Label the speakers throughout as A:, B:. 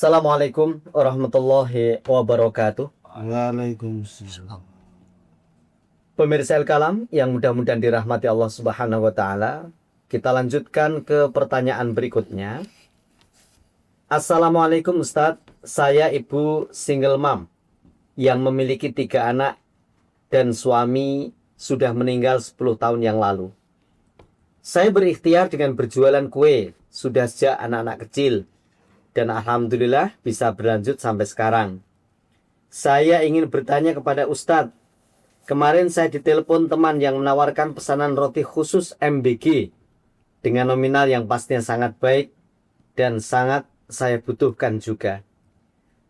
A: Assalamualaikum warahmatullahi wabarakatuh.
B: Waalaikumsalam.
A: Pemirsa Al-Kalam yang mudah-mudahan dirahmati Allah Subhanahu wa taala. Kita lanjutkan ke pertanyaan berikutnya. Assalamualaikum Ustadz, saya ibu single mom yang memiliki 3 anak dan suami sudah meninggal 10 tahun yang lalu. Saya berikhtiar dengan berjualan kue sudah sejak anak-anak kecil dan alhamdulillah bisa berlanjut sampai sekarang. Saya ingin bertanya kepada Ustadz. Kemarin saya ditelepon teman yang menawarkan pesanan roti khusus MBG dengan nominal yang pastinya sangat baik dan sangat saya butuhkan juga.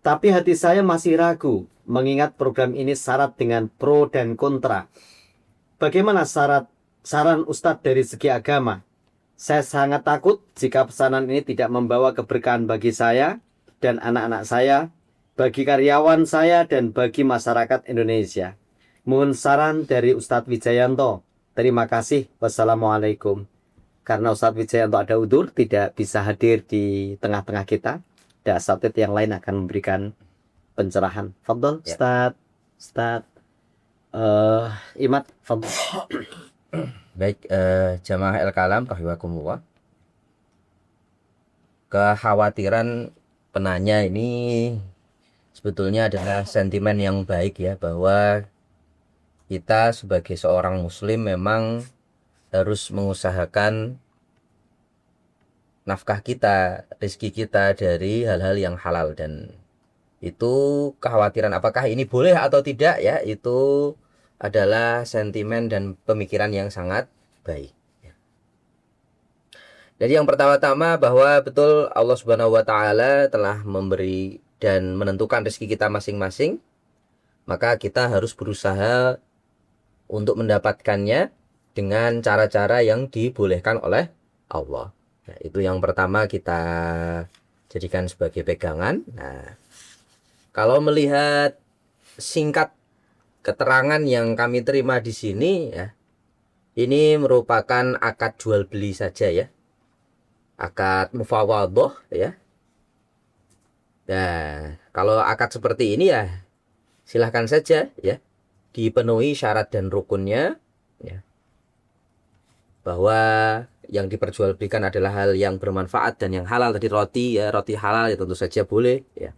A: Tapi hati saya masih ragu mengingat program ini syarat dengan pro dan kontra. Bagaimana saran Ustadz dari segi agama? Saya sangat takut jika pesanan ini tidak membawa keberkahan bagi saya dan anak-anak saya, bagi karyawan saya dan bagi masyarakat Indonesia. Mohon saran dari Ustadz Wijayanto. Terima kasih. Wassalamualaikum. Karena Ustadz Wijayanto ada udzur, tidak bisa hadir di tengah-tengah kita. Dan asatidz yang lain akan memberikan pencerahan. Fadol,
C: Ya.
A: Ustadz Imad, fadol.
C: Baik, jamaah El-Kalam rahimakumullah. Kekhawatiran penanya ini sebetulnya adalah sentimen yang baik ya, bahwa kita sebagai seorang muslim memang harus mengusahakan nafkah kita, rezeki kita dari hal-hal yang halal, dan itu kekhawatiran apakah ini boleh atau tidak ya, itu adalah sentimen dan pemikiran yang sangat baik. Jadi yang pertama-tama bahwa betul Allah Subhanahu wa taala telah memberi dan menentukan rezeki kita masing-masing, maka kita harus berusaha untuk mendapatkannya dengan cara-cara yang dibolehkan oleh Allah. Nah, itu yang pertama kita jadikan sebagai pegangan. Nah, kalau melihat singkat keterangan yang kami terima di sini ya, ini merupakan akad jual beli saja ya. Akad mufawadhah ya. Nah, kalau akad seperti ini ya silahkan saja ya, dipenuhi syarat dan rukunnya ya, bahwa yang diperjualbelikan adalah hal yang bermanfaat dan yang halal. Tadi roti ya, roti halal ya tentu saja boleh ya.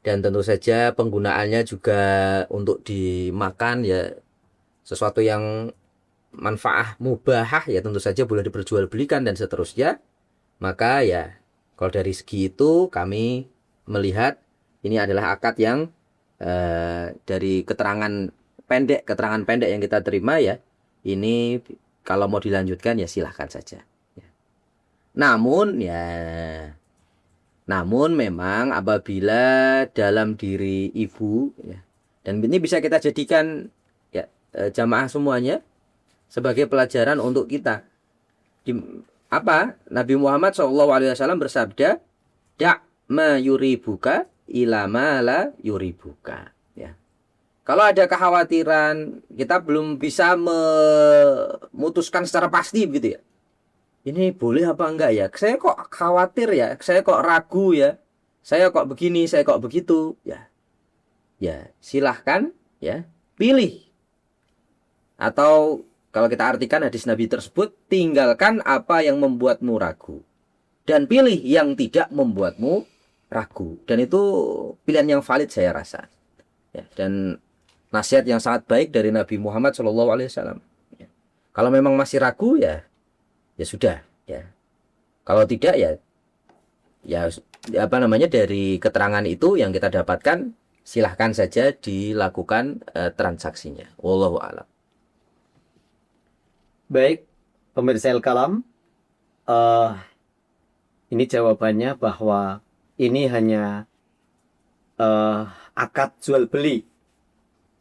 C: Dan tentu saja penggunaannya juga untuk dimakan ya, sesuatu yang manfaah mubahah ya tentu saja boleh diperjualbelikan dan seterusnya. Maka ya kalau dari segi itu kami melihat ini adalah akad yang dari keterangan pendek yang kita terima ya, ini kalau mau dilanjutkan ya silahkan saja ya. Namun memang apabila dalam diri ibu ya, dan ini bisa kita jadikan ya, jamaah semuanya sebagai pelajaran untuk kita. Nabi Muhammad SAW bersabda, "Da' ma yuribuka ila ma la yuribuka." Ya. Kalau ada kekhawatiran, kita belum bisa memutuskan secara pasti begitu ya. Ini boleh apa enggak ya? Saya kok khawatir ya, saya kok ragu ya, saya kok begini, saya kok begitu ya. Ya, silahkan ya, pilih. Atau kalau kita artikan hadis Nabi tersebut, tinggalkan apa yang membuatmu ragu dan pilih yang tidak membuatmu ragu. Dan itu pilihan yang valid saya rasa. Ya, dan nasihat yang sangat baik dari Nabi Muhammad SAW. Ya. Kalau memang masih ragu ya sudah ya. Kalau tidak ya dari keterangan itu yang kita dapatkan, silahkan saja dilakukan transaksinya. Wallahu a'lam.
A: Baik, pemirsa El-Kalam, ini jawabannya bahwa ini hanya akad jual beli.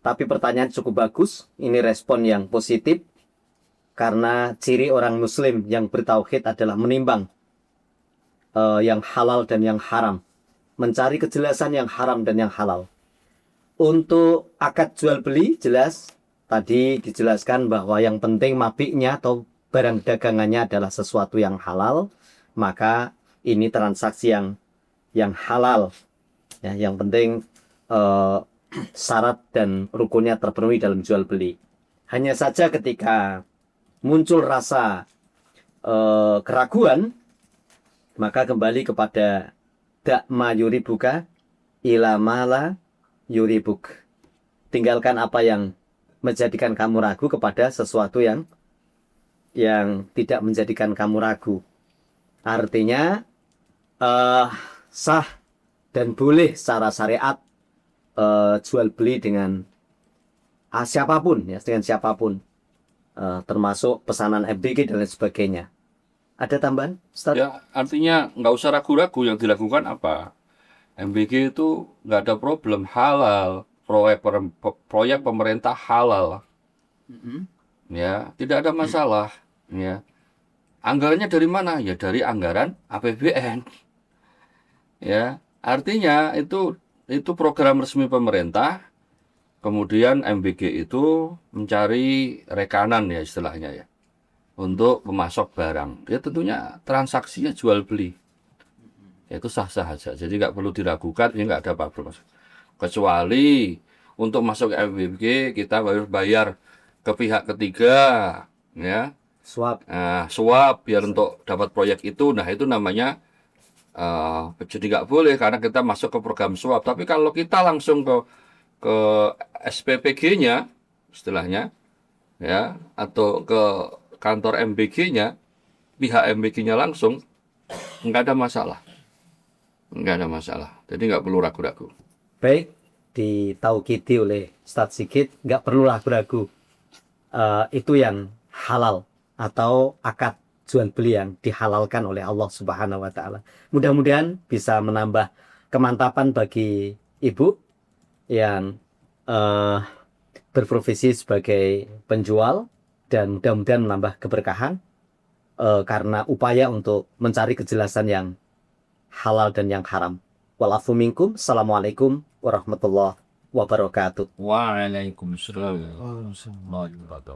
A: Tapi pertanyaan cukup bagus, ini respon yang positif, karena ciri orang muslim yang bertauhid adalah menimbang yang halal dan yang haram, mencari kejelasan yang haram dan yang halal. Untuk akad jual beli jelas tadi dijelaskan bahwa yang penting mabiknya atau barang dagangannya adalah sesuatu yang halal, maka ini transaksi yang yang halal. Ya, yang penting syarat dan rukunnya terpenuhi dalam jual beli. Hanya saja ketika muncul rasa keraguan, maka kembali kepada dak ma yuribuka ila ma la yuribuk. Tinggalkan apa yang menjadikan kamu ragu kepada sesuatu yang tidak menjadikan kamu ragu. Artinya sah dan boleh secara syariat jual beli dengan siapapun, ya, dengan siapapun, termasuk pesanan MBG dan lain sebagainya. Ada tambahan, Ustaz?
D: Ya, artinya nggak usah ragu-ragu yang dilakukan apa. MBG itu nggak ada problem, halal. Proyek pemerintah halal. Ya, tidak ada masalah. Ya, anggarannya dari mana? Ya dari anggaran APBN. Ya, artinya itu program resmi pemerintah. Kemudian MBG itu mencari rekanan ya istilahnya ya, untuk memasok barang. Ya tentunya transaksinya jual beli. Ya, itu sah-sah saja. Jadi nggak perlu diragukan, ya nggak ada apa-apa. Kecuali untuk masuk ke MBG kita harus bayar ke pihak ketiga, ya.
A: Suap.
D: Suap biar untuk dapat proyek itu. Nah itu namanya jadi nggak boleh karena kita masuk ke program suap. Tapi kalau kita langsung ke SPPG-nya istilahnya, ya, atau ke kantor MBG-nya, pihak MBG-nya langsung, nggak ada masalah. Nggak ada masalah. Jadi nggak perlu ragu-ragu.
A: Baik, ditaukidi oleh Ustadz Sigit, nggak perlu ragu-ragu. Itu yang halal atau akad jual beli yang dihalalkan oleh Allah Subhanahu wa Ta'ala. Mudah-mudahan bisa menambah kemantapan bagi ibu yang berprofesi sebagai penjual, dan mudah-mudahan menambah keberkahan karena upaya untuk mencari kejelasan yang halal dan yang haram. Walafu minkum. Assalamualaikum warahmatullahi wabarakatuh.
E: Waalaikumsalam
B: Waalaikumsalam.
E: warahmatullahi wabarakatuh.